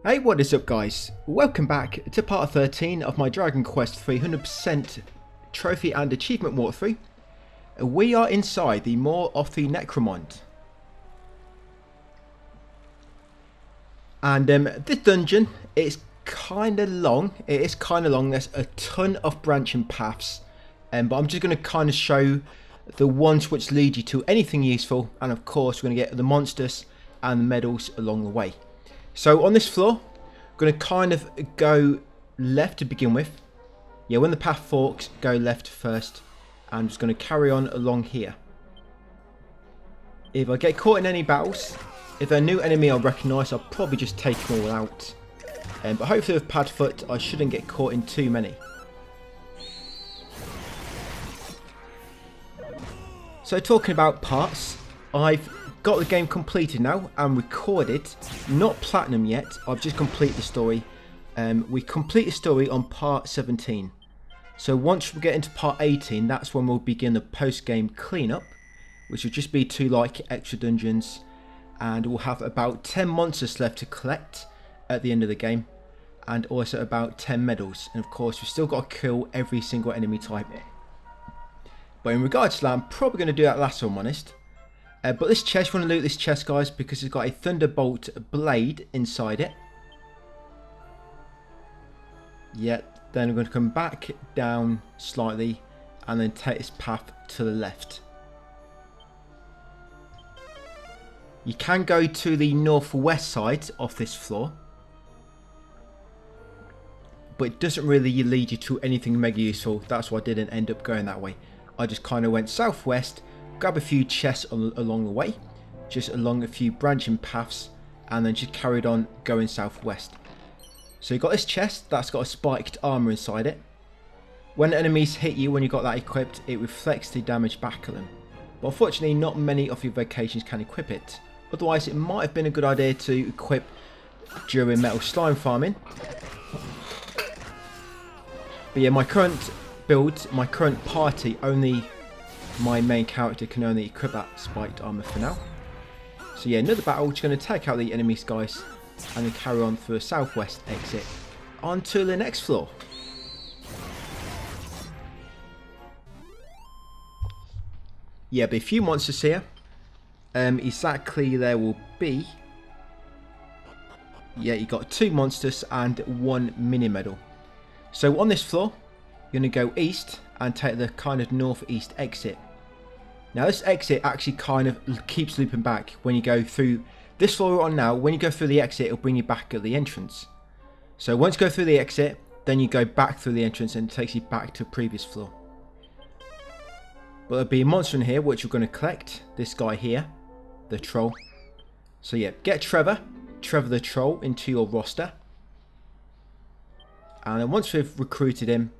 Hey, what is up guys? Welcome back to part 13 of my Dragon Quest 300% trophy and achievement walkthrough. We are inside the Maw of the Necromant. And this dungeon, it's kind of long. It is kind of long. There's a ton of branching paths. But I'm just going to kind of show the ones which lead you to anything useful. And of course, we're going to get the monsters and the medals along the way. So on this floor, I'm going to kind of go left to begin with. Yeah, when the path forks, go left first. I'm just going to carry on along here. If I get caught in any battles, if they're a new enemy I recognise, I'll probably just take them all out. But hopefully with Padfoot, I shouldn't get caught in too many. So talking about parts, I've got the game completed now and recorded, not platinum yet. I've just completed the story. We complete the story on part 17. So once we get into part 18, that's when we'll begin the post-game cleanup, which will just be 2 like extra dungeons, and we'll have about 10 monsters left to collect at the end of the game, and also about 10 medals. And of course, we've still got to kill every single enemy type. But in regards to that, I'm probably going to do that last one, I'm honest. But this chest, you want to loot this chest, guys, because it's got a thunderbolt blade inside it. Yeah, then we're going to come back down slightly and then take this path to the left. You can go to the northwest side of this floor, but it doesn't really lead you to anything mega useful. That's why I didn't end up going that way. I just kind of went southwest, grab a few chests along the way, just along a few branching paths, and then just carried on going southwest. So you've got this chest that's got a spiked armor inside it. When enemies hit you when you got that equipped, it reflects the damage back at them. But unfortunately, not many of your vocations can equip it. Otherwise, it might have been a good idea to equip during metal slime farming. But yeah, my current build, my current party, only my main character can only equip that spiked armor for now. So yeah, another battle, just going to take out the enemies, guys, and then carry on through a southwest exit onto the next floor. Yeah, but a few monsters here. Exactly, there will be. Yeah, you got 2 monsters and 1 mini medal. So on this floor, you're going to go east and take the kind of northeast exit. Now this exit actually kind of keeps looping back when you go through this floor we're on now. When you go through the exit, it'll bring you back at the entrance. So once you go through the exit, then you go back through the entrance and it takes you back to the previous floor. But there'll be a monster in here which you're going to collect. This guy here, the troll. So yeah, get Trevor the troll into your roster. And then once we've recruited him,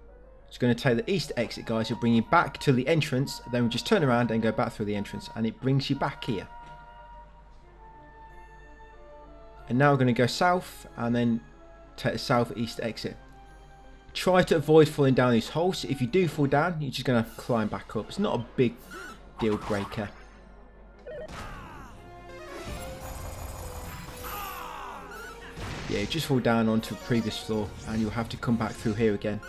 it's going to take the east exit, guys. It'll bring you back to the entrance. Then we just turn around and go back through the entrance, and it brings you back here. And now we're going to go south and then take the southeast exit. Try to avoid falling down these holes. If you do fall down, you're just going to have to climb back up. It's not a big deal breaker. Yeah, you just fall down onto the previous floor and you'll have to come back through here again.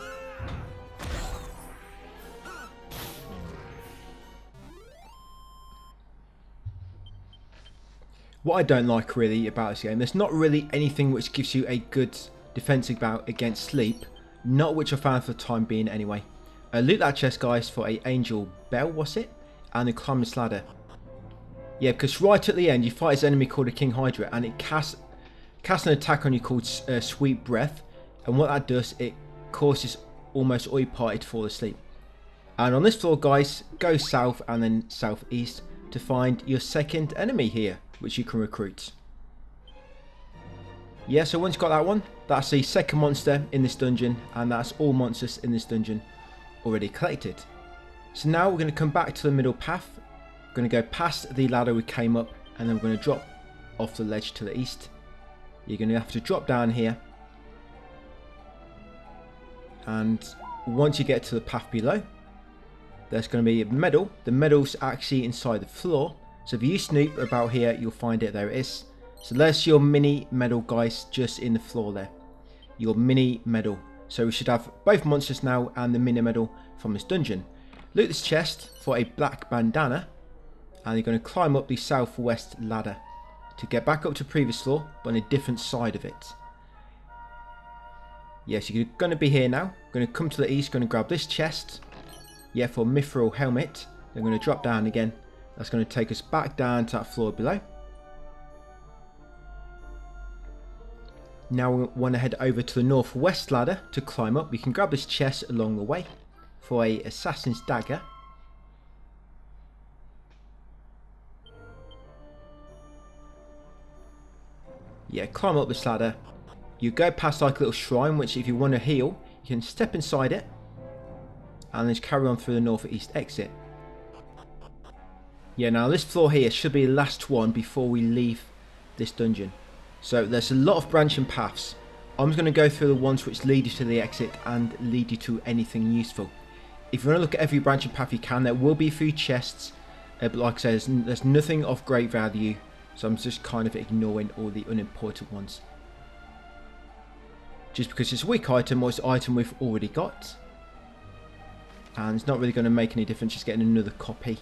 What I don't like really about this game, there's not really anything which gives you a good defensive bout against sleep. Not which I found for the time being anyway. Loot that chest, guys, for a angel bell, was it? And then climb this ladder. Yeah, because right at the end you fight this enemy called a King Hydra, and it casts an attack on you called Sweet Breath. And what that does, it causes almost all your party to fall asleep. And on this floor, guys, go south and then southeast to find your second enemy here, which you can recruit. Yeah, so once you've got that one, that's the second monster in this dungeon, and that's all monsters in this dungeon already collected. So now we're going to come back to the middle path. We're going to go past the ladder we came up, and then we're going to drop off the ledge to the east. You're going to have to drop down here, and once you get to the path below, there's going to be a medal. The medal's actually inside the floor. So if you snoop about here, you'll find it. There it is. So there's your mini medal, guys, just in the floor there. Your mini medal. So we should have both monsters now and the mini medal from this dungeon. Loot this chest for a black bandana. And you're going to climb up the southwest ladder to get back up to previous floor, but on a different side of it. Yes, you're going to be here now. Going to come to the east, going to grab this chest. Yeah, for mithril helmet. Then going to drop down again. That's going to take us back down to that floor below. Now we want to head over to the northwest ladder to climb up. We can grab this chest along the way for a assassin's dagger. Yeah, climb up this ladder. You go past like a little shrine, which if you want to heal, you can step inside it. And then just carry on through the northeast exit. Yeah, now this floor here should be the last one before we leave this dungeon. So there's a lot of branching paths. I'm just going to go through the ones which lead you to the exit and lead you to anything useful. If you want to look at every branching path you can, there will be a few chests. But like I said, there's nothing of great value. So I'm just kind of ignoring all the unimportant ones. Just because it's a weak item or it's an item we've already got. And it's not really going to make any difference just getting another copy.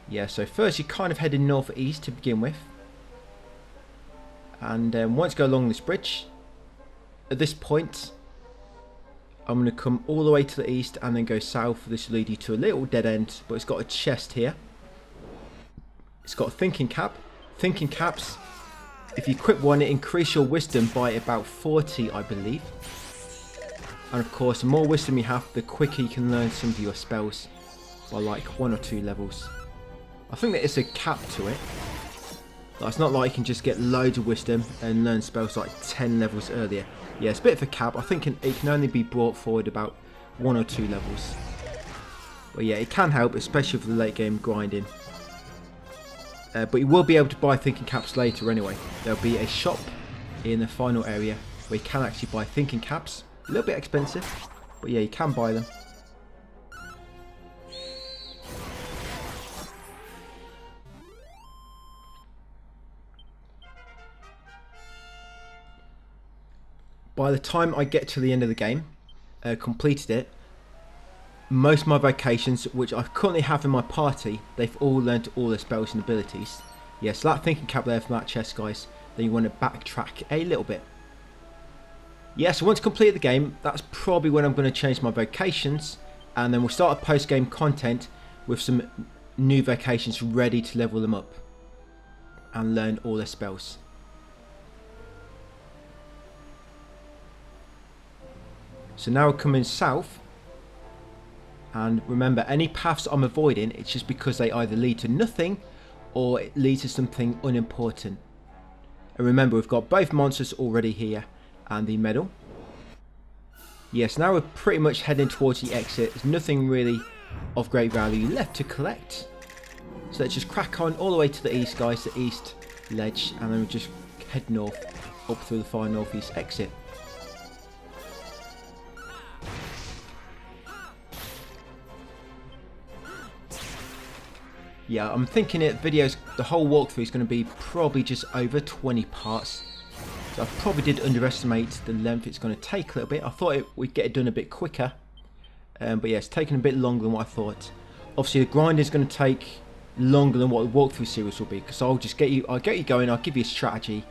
Yeah, so first you're kind of heading northeast to begin with. And once you go along this bridge, at this point, I'm going to come all the way to the east and then go south. This will lead you to a little dead end, but it's got a chest here. It's got a thinking cap. Thinking caps, if you equip one, it increases your wisdom by about 40, I believe. And of course, the more wisdom you have, the quicker you can learn some of your spells by like 1 or 2 levels. I think there is a cap to it. Like, it's not like you can just get loads of wisdom and learn spells like 10 levels earlier. Yeah, it's a bit of a cap. I think it can only be brought forward about 1 or 2 levels. But yeah, it can help, especially for the late game grinding. But you will be able to buy thinking caps later anyway. There'll be a shop in the final area where you can actually buy thinking caps. A little bit expensive, but yeah, you can buy them. By the time I get to the end of the game, completed it, most of my vocations, which I currently have in my party, they've all learned all their spells and abilities. Yeah, so that thinking cap there from that chest, guys, then you want to backtrack a little bit. Yeah, so once completed the game, that's probably when I'm going to change my vocations, and then we'll start a post-game content with some new vocations ready to level them up and learn all their spells. So now we're coming south, and remember, any paths I'm avoiding, it's just because they either lead to nothing or it leads to something unimportant. And remember, we've got both monsters already here and the medal. Yes, now we're pretty much heading towards the exit. There's nothing really of great value left to collect. So let's just crack on all the way to the east, guys, the east ledge, and then we'll just head north up through the far northeast exit. Yeah, I'm thinking the whole walkthrough is going to be probably just over 20 parts. So I probably did underestimate the length it's going to take a little bit. I thought we'd get it done a bit quicker. But yeah, it's taken a bit longer than what I thought. Obviously the grind is going to take longer than what the walkthrough series will be. Because I'll get you going, I'll give you a strategy.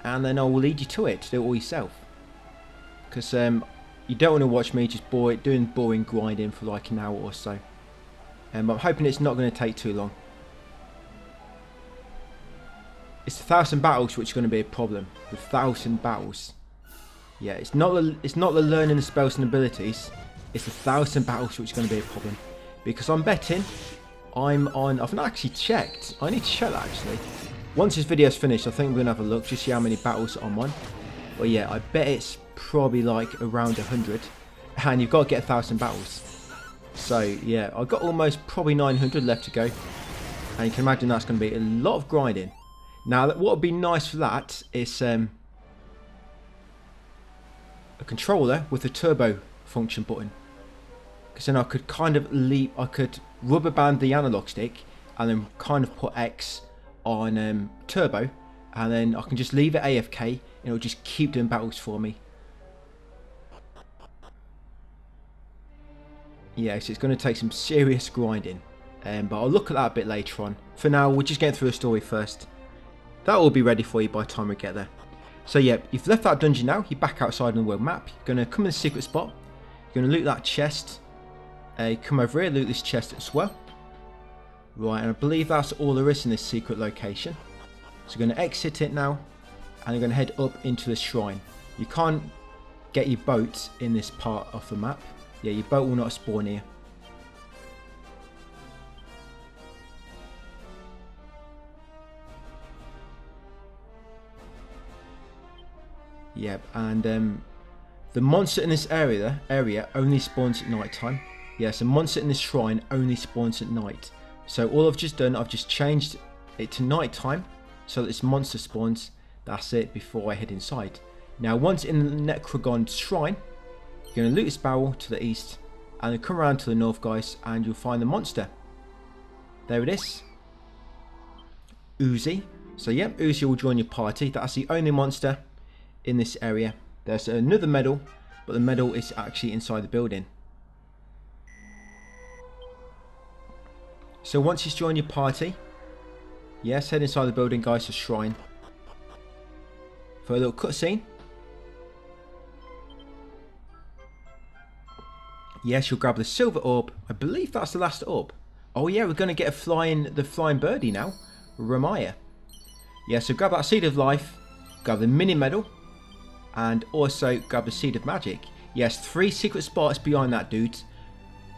And then I will lead you to it, to do it all yourself. Because you don't want to watch me just doing boring grinding for like an hour or so. I'm hoping it's not going to take too long. It's the 1,000 battles which are going to be a problem. The 1,000 battles. Yeah, it's not the learning the spells and abilities. It's the 1,000 battles which are going to be a problem. Because I'm betting I've not actually checked. I need to check that actually. Once this video's finished, I think we're going to have a look to see how many battles I'm on. But yeah, I bet it's probably like around 100. And you've got to get 1,000 battles. So yeah, I've got almost probably 900 left to go. And you can imagine that's going to be a lot of grinding. Now, what would be nice for that is a controller with a turbo function button. Because then I could kind of I could rubber band the analog stick and then kind of put X on turbo. and then I can just leave it AFK and it'll just keep doing battles for me. Yeah, so it's going to take some serious grinding, but I'll look at that a bit later on. For now, we're just getting through the story first. That will be ready for you by the time we get there. So yeah, you've left that dungeon now, you're back outside on the world map. You're going to come in the secret spot, you're going to loot that chest, come over here, loot this chest as well. Right, and I believe that's all there is in this secret location. So you're going to exit it now, and you're going to head up into the shrine. You can't get your boat in this part of the map. Yeah, your boat will not spawn here. Yep, and the monster in this area only spawns at night time. Yes, a monster in this shrine only spawns at night. So all I've just done, I've just changed it to night time so that this monster spawns. That's it, before I head inside. Now once in the necromant shrine, you're going to loot this barrel to the east and then come around to the north, guys, and you'll find the monster. There it is. Uzi. So yep, Uzi will join your party. That's the only monster in this area. There's another medal, but the medal is actually inside the building. So once he's joined your party, yes, head inside the building, guys, to shrine for a little cutscene. Yes, you'll grab the silver orb. I believe that's the last orb. Oh yeah, we're going to get the flying Burgie now, Remake. Yeah, so grab that seed of life, grab the mini medal, and also grab the seed of magic. Yes, 3 secret spots behind that dude.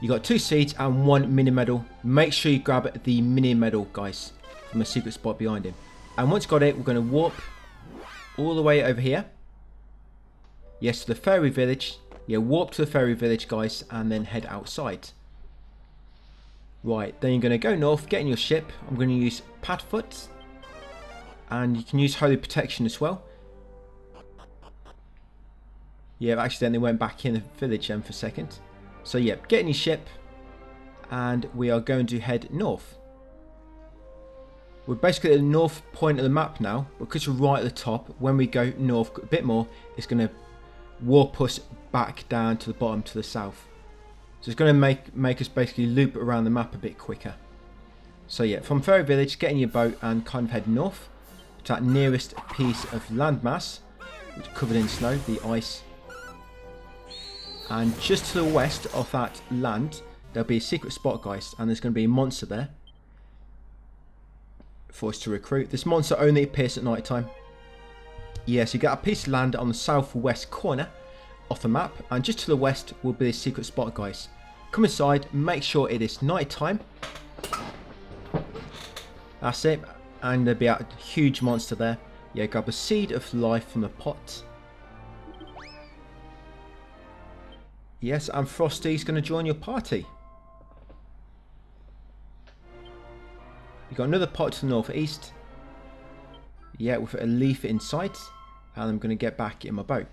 You got 2 seeds and 1 mini medal. Make sure you grab the mini medal, guys, from a secret spot behind him. And once got it, we're going to warp all the way over here. Yes, to the fairy village. Yeah, warp to the fairy village, guys, and then head outside. Right, then you're going to go north, get in your ship. I'm going to use Padfoot, and you can use Holy Protection as well. Yeah, I've accidentally went back in the village for a second. So yeah, get in your ship, and we are going to head north. We're basically at the north point of the map now, because we're right at the top. When we go north a bit more, it's going to warp us back down to the bottom to the south. So it's going to make us basically loop around the map a bit quicker. So yeah, from Fairy Village, get in your boat and kind of head north to that nearest piece of landmass, which is covered in snow, the ice. And just to the west of that land, there'll be a secret spot, guys, and there's going to be a monster there for us to recruit. This monster only appears at night time. Yes, you get a piece of land on the southwest corner of the map, and just to the west will be a secret spot, guys. Come inside, make sure it is night time. That's it, and there'll be a huge monster there. Yeah, grab a seed of life from the pot. Yes, and Frosty's going to join your party. You've got another pot to the northeast. Yeah, with a leaf inside. And I'm going to get back in my boat.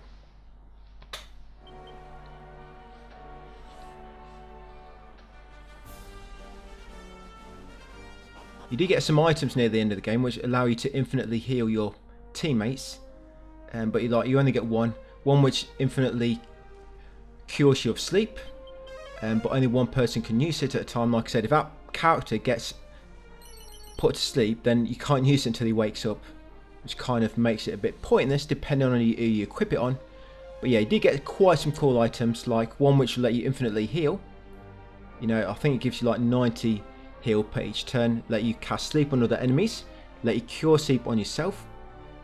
You do get some items near the end of the game which allow you to infinitely heal your teammates. But you only get one which infinitely cures you of sleep, but only one person can use it at a time. Like I said, if that character gets put to sleep, then you can't use it until he wakes up, which kind of makes it a bit pointless depending on who you equip it on. But yeah, you do get quite some cool items, like one which will let you infinitely heal. You know, I think it gives you like 90 heal per each turn, let you cast sleep on other enemies, let you cure sleep on yourself.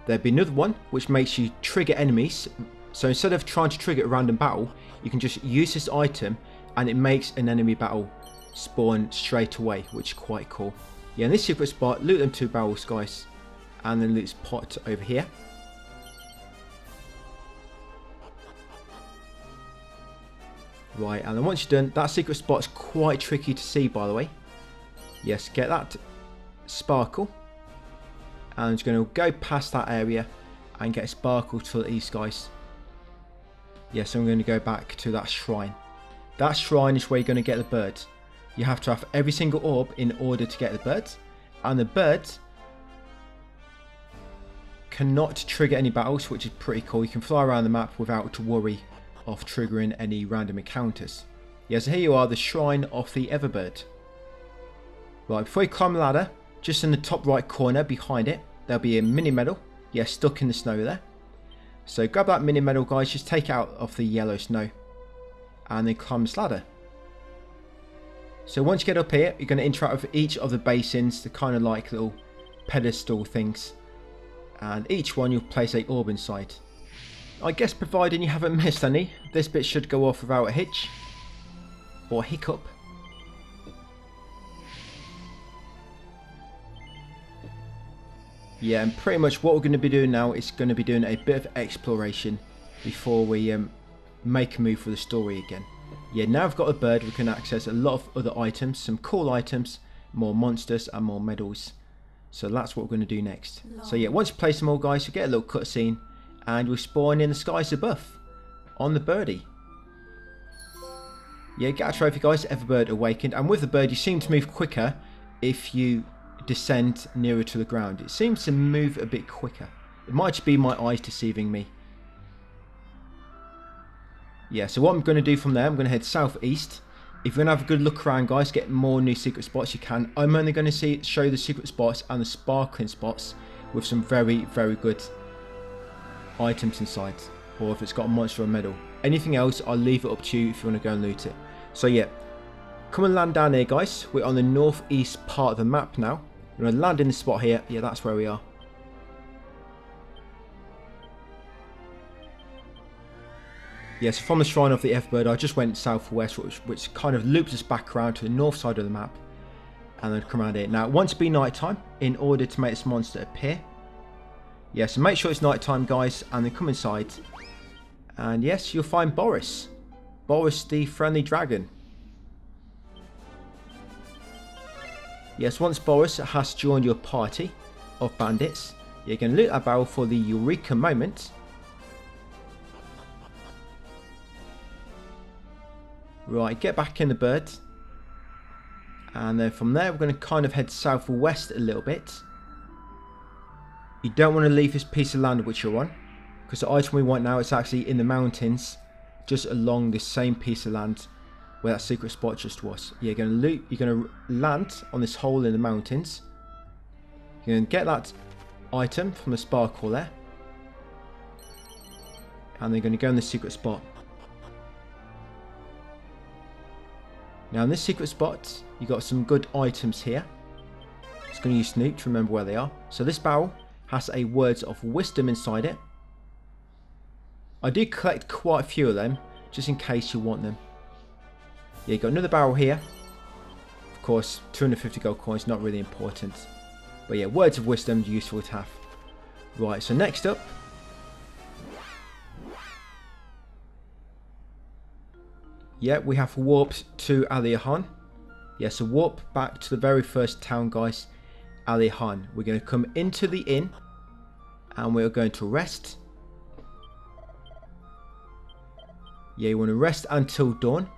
There'll be another one which makes you trigger enemies. So instead of trying to trigger a random battle, you can just use this item and it makes an enemy battle spawn straight away, which is quite cool. Yeah, in this secret spot, loot them 2 barrels, guys, and then loot this pot over here. Right, and then once you're done, that secret spot's quite tricky to see, by the way. Yes, get that sparkle, and I'm just going to go past that area and get a sparkle to the east, guys. Yes, I'm going to go back to that shrine. That shrine is where you're going to get the bird. You have to have every single orb in order to get the bird. And the bird cannot trigger any battles, which is pretty cool. You can fly around the map without to worry of triggering any random encounters. Yeah, so here you are, the Shrine of the Everbird. Right, before you climb the ladder, just in the top right corner behind it, there'll be a mini medal. Yeah, stuck in the snow there. So grab that mini medal, guys, just take it out of the yellow snow. And then climb this ladder. So once you get up here, you're going to interact with each of the basins, the kind of like little pedestal things. And each one you'll place a orb inside. I guess providing you haven't missed any, this bit should go off without a hitch. Or a hiccup. Yeah, and pretty much what we're going to be doing now is going to be doing a bit of exploration before we make a move for the story again. Yeah, now I've got a bird, we can access a lot of other items, some cool items, more monsters and more medals. So that's what we're going to do next. So yeah, once you place them all, guys, you get a little cutscene and we spawn in the skies above on the birdie. Yeah, get a trophy, guys, everbird awakened, and with the bird you seem to move quicker if you descend nearer to the ground. It seems to move a bit quicker. It might just be my eyes deceiving me. Yeah, so what I'm going to do from there, I'm going to head southeast. If you're going to have a good look around, guys, get more new secret spots, you can. I'm only going to show you the secret spots and the sparkling spots with some very, very good items inside. Or if it's got a monster or a medal. Anything else, I'll leave it up to you if you want to go and loot it. So yeah, come and land down here, guys. We're on the northeast part of the map now. We're going to land in the spot here. Yeah, that's where we are. Yes, from the Shrine of the Everbird, I just went southwest, which kind of loops us back around to the north side of the map. And then come around here. Now, once it be night time, in order to make this monster appear. Yeah, so make sure it's night time, guys, and then come inside. And yes, you'll find Boris. Boris the friendly dragon. Yes, once Boris has joined your party of bandits, you're going to loot that barrel for the Eureka moment. Right, get back in the bird. And then from there, we're going to kind of head southwest a little bit. You don't want to leave this piece of land which you're on, because the item we want now is actually in the mountains, just along this same piece of land where that secret spot just was. You're going to loot, you're going to land on this hole in the mountains. You're going to get that item from the sparkle there. And they're going to go in the secret spot. Now in this secret spot, you got some good items here. Just going to use Snoop to remember where they are. So this barrel has a words of wisdom inside it. I did collect quite a few of them, just in case you want them. Yeah, you got another barrel here. Of course, 250 gold coins, not really important. But yeah, words of wisdom, useful to have. Right, so next up. Yeah, we have warped to Aliahan. Yeah, so warp back to the very first town, guys. Aliahan. We're going to come into the inn. And we're going to rest. Yeah, you want to rest until dawn.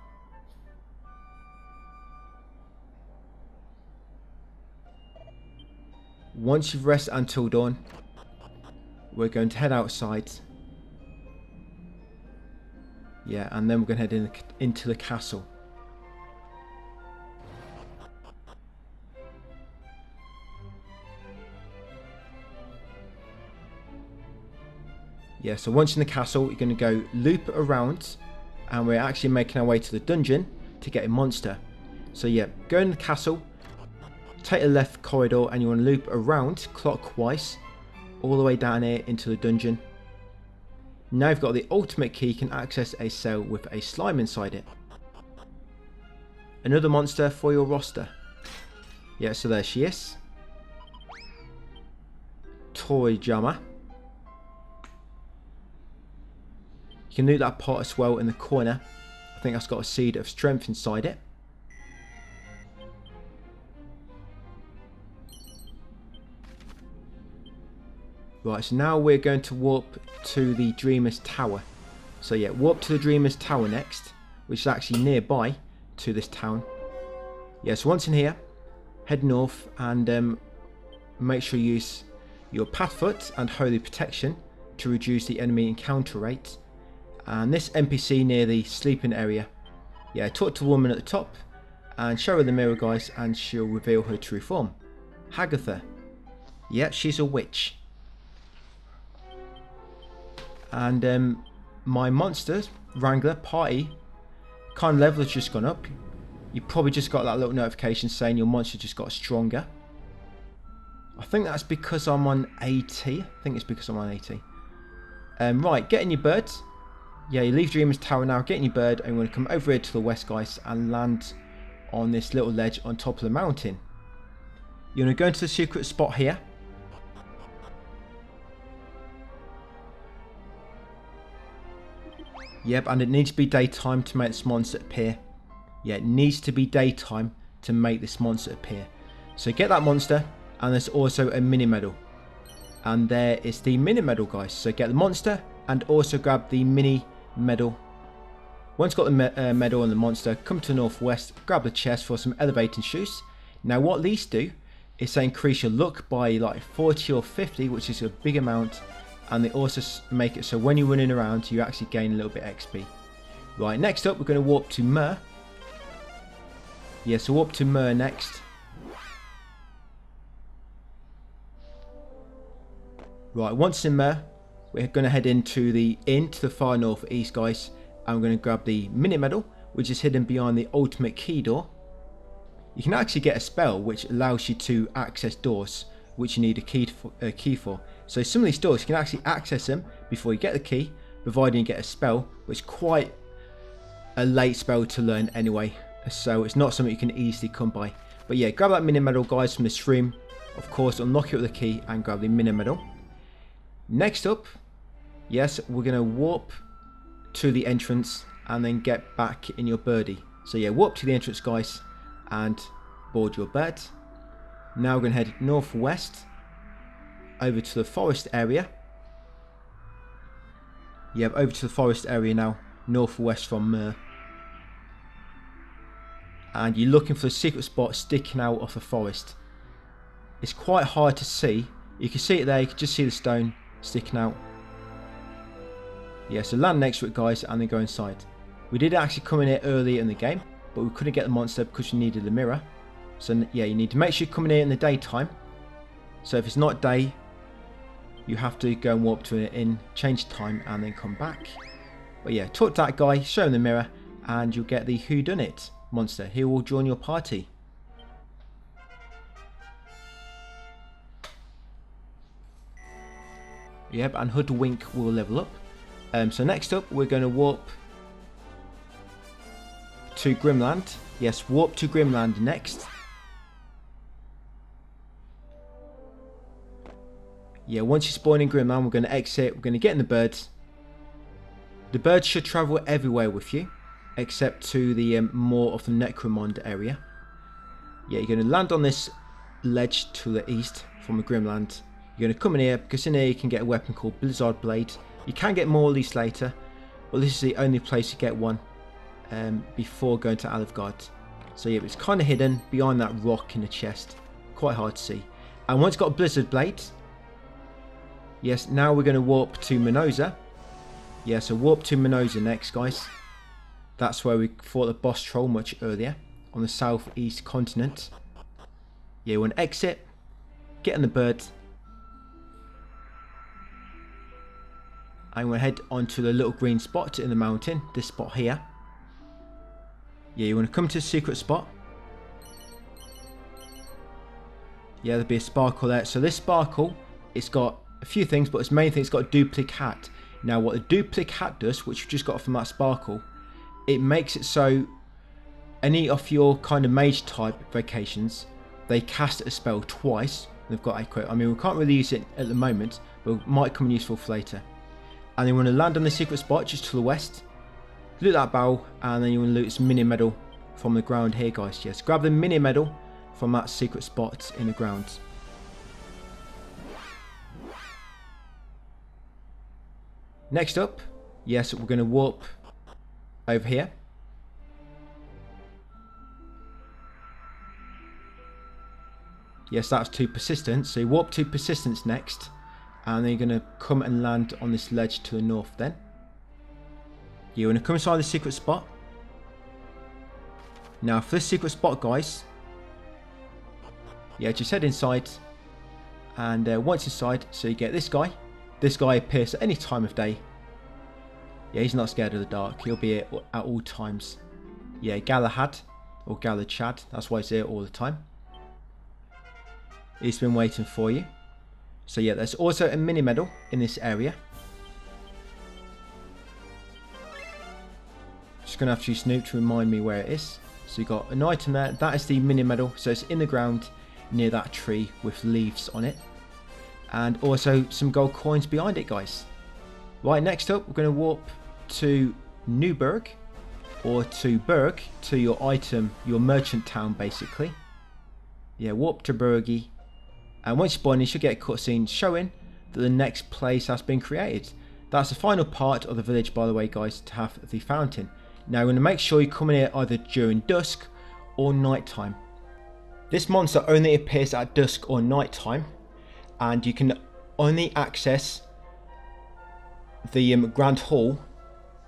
Once you've rested until dawn, we're going to head outside. Yeah, and then we're going to head into the castle. Yeah, so once in the castle, you're going to go loop around, and we're actually making our way to the dungeon to get a monster. So yeah, go in the castle, take a left corridor, and you want to loop around clockwise all the way down here into the dungeon. Now you've got the ultimate key, you can access a cell with a slime inside it. Another monster for your roster. Yeah, so there she is. Toy Jammer. You can loot that pot as well in the corner. I think that's got a seed of strength inside it. Right, so now we're going to warp to the Dreamer's Tower. So yeah, warp to the Dreamer's Tower next, which is actually nearby to this town. Yeah, so once in here, head north and make sure you use your Pathfoot and Holy Protection to reduce the enemy encounter rate. And this NPC near the sleeping area, yeah, talk to the woman at the top and show her the mirror, guys, and she'll reveal her true form. Hagatha, yeah, she's a witch. And my monster wrangler party kind of level has just gone up. You probably just got that little notification saying your monster just got stronger. I think that's because I'm on 80. I think it's because I'm on 80. Right, getting your bird. Yeah, you leave Dreamer's Tower now, getting your bird, and we're going to come over here to the west, guys, and land on this little ledge on top of the mountain. You're going to go into the secret spot here. Yep, and it needs to be daytime to make this monster appear. Yeah, it needs to be daytime to make this monster appear. So get that monster, and there's also a mini medal. And there is the mini medal, guys. So get the monster and also grab the mini medal. Once you've got the medal and the monster, come to the northwest, grab the chest for some elevating shoes. Now what these do is they increase your luck by like 40 or 50, which is a big amount. And they also make it so when you're running around, you actually gain a little bit XP. Right, next up, we're going to warp to Myr. Yeah, so warp to Myr next. Right, once in Myr, we're going to head into the inn to the far northeast, guys. And we're going to grab the mini medal, which is hidden behind the ultimate key door. You can actually get a spell which allows you to access doors, which you need a key for. So some of these doors, you can actually access them before you get the key, providing you get a spell, which is quite a late spell to learn anyway. So it's not something you can easily come by. But yeah, grab that mini medal, guys, from this room. Of course, unlock it with the key and grab the mini medal. Next up, yes, we're going to warp to the entrance and then get back in your birdie. So yeah, warp to the entrance, guys, and board your bird. Now we're going to head northwest over to the forest area. Yeah, over to the forest area now, northwest from Myr. And you're looking for the secret spot sticking out of the forest. It's quite hard to see. You can see it there, you can just see the stone sticking out. Yeah, so land next to it, guys, and then go inside. We did actually come in here early in the game, but we couldn't get the monster because we needed the mirror. So yeah, you need to make sure you're coming here in the daytime. So if it's not day, you have to go and warp to it in, change time, and then come back. But yeah, talk to that guy, show him the mirror, and you'll get the whodunit monster. He will join your party. Yep, and Hoodwink will level up. So next up, we're going to warp to Grimland. Yes, warp to Grimland next. Yeah, once you spawn in Grimland, we're going to exit. We're going to get in the birds. The birds should travel everywhere with you, except to the more of the necromant area. Yeah, you're going to land on this ledge to the east from the Grimland. You're going to come in here, because in here you can get a weapon called Blizzard Blade. You can get more of these later, but this is the only place to get one before going to Alefgard. So yeah, it's kind of hidden behind that rock in the chest. Quite hard to see. And once you've got a Blizzard Blade, yes, now we're going to warp to Minosa. Yeah, so warp to Minosa next, guys. That's where we fought the boss troll much earlier, on the southeast continent. Yeah, you want to exit, get in the bird, I'm going to head onto the little green spot in the mountain, this spot here. Yeah, you want to come to the secret spot. Yeah, there'll be a sparkle there. So this sparkle, it's got a few things, but its main thing, it's got a duplicate hat. Now what the duplicate hat does, which we've just got from that sparkle, it makes it so any of your kind of mage type vocations, they cast a spell twice. They've got a quote. I mean, we can't really use it at the moment, but it might come useful for later. And you want to land on the secret spot just to the west, loot that barrel, and then you want to loot this mini medal from the ground here, guys. Yes, grab the mini medal from that secret spot in the ground. Next up, yes, we're going to warp over here. Yes, that's to persistence. So you warp to persistence next, and then you're going to come and land on this ledge to the north then. You're going to come inside the secret spot. Now for this secret spot, guys, yeah, just head inside, and once inside, so you get this guy. This guy appears at any time of day. Yeah, he's not scared of the dark. He'll be at all times. Yeah, Galahad, or Galachad, that's why he's here all the time. He's been waiting for you. So yeah, there's also a mini medal in this area. Just going to have to use Snoop to remind me where it is. So you've got an item there. That is the mini medal. So it's in the ground near that tree with leaves on it. And also some gold coins behind it, guys. Right, next up, we're going to warp to Newburgh, or to Burgie, to your item, your merchant town, basically. Yeah, warp to Burgie. And once you spawn, you should get a cutscene showing that the next place has been created. That's the final part of the village, by the way, guys, to have the fountain. Now, we're going to make sure you come in here either during dusk or night time. This monster only appears at dusk or night time, and you can only access the Grand Hall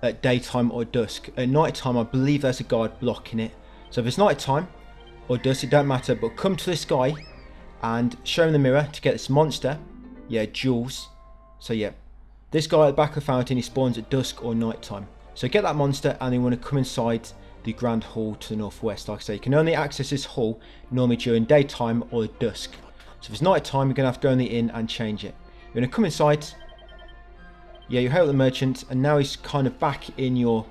at daytime or dusk. At night time, I believe there's a guard blocking it. So if it's night time or dusk, it don't matter, but come to this guy and show him the mirror to get this monster. Yeah, Jules. So yeah, this guy at the back of the fountain, he spawns at dusk or night time. So get that monster, and you want to come inside the Grand Hall to the northwest. Like I say, you can only access this hall normally during daytime or dusk. So if it's night time, you're going to have to go in the inn and change it. You're going to come inside. Yeah, you hail the merchant, and now he's kind of back in your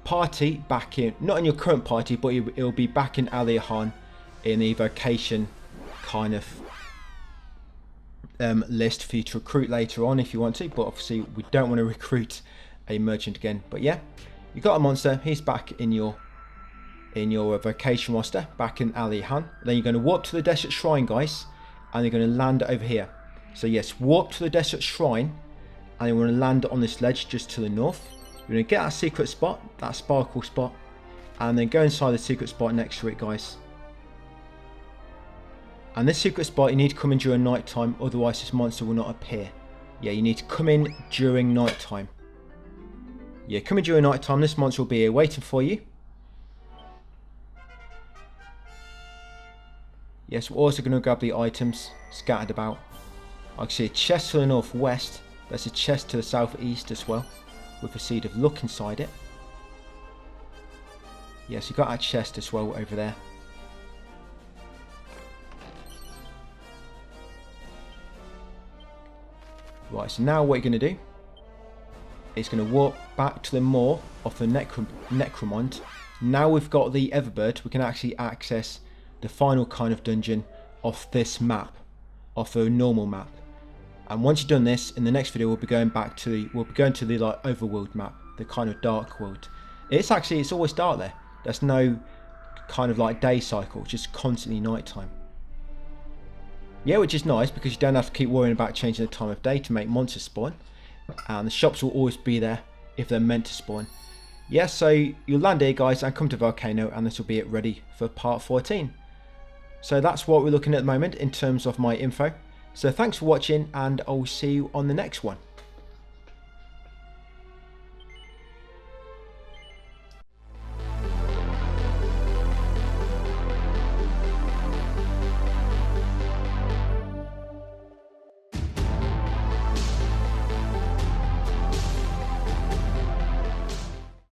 party, back in, not in your current party, but it'll be back in Aliahan in the vocation kind of list for you to recruit later on if you want to, but obviously we don't want to recruit a merchant again. But yeah, you got a monster, he's back in your vocation roster, back in Aliahan. Then you're going to warp to the desert shrine, guys, and you're going to land over here. So yes, warp to the desert shrine, and you want to land on this ledge just to the north. You're going to get that secret spot, that sparkle spot, and then go inside the secret spot next to it, guys. And this secret spot, you need to come in during night time, otherwise this monster will not appear. Yeah, you need to come in during night time. Yeah, come in during night time, this monster will be here waiting for you. Yes, we're also going to grab the items scattered about. I can see a chest to the northwest. There's a chest to the southeast as well, with a seed of luck inside it. Yes, you got that chest as well over there. Right, so now what you're going to do is going to walk back to the moor of the necromant. Now we've got the everbird, we can actually access the final kind of dungeon of this map, of the normal map. And once you've done this, in the next video we'll be going back to the like overworld map, the kind of dark world. It's always dark there. There's no kind of like day cycle, just constantly nighttime. Yeah, which is nice because you don't have to keep worrying about changing the time of day to make monsters spawn. And the shops will always be there if they're meant to spawn. Yeah, so you'll land here, guys, and come to Volcano, and this will be it ready for part 14. So that's what we're looking at the moment in terms of my info. So thanks for watching, and I'll see you on the next one.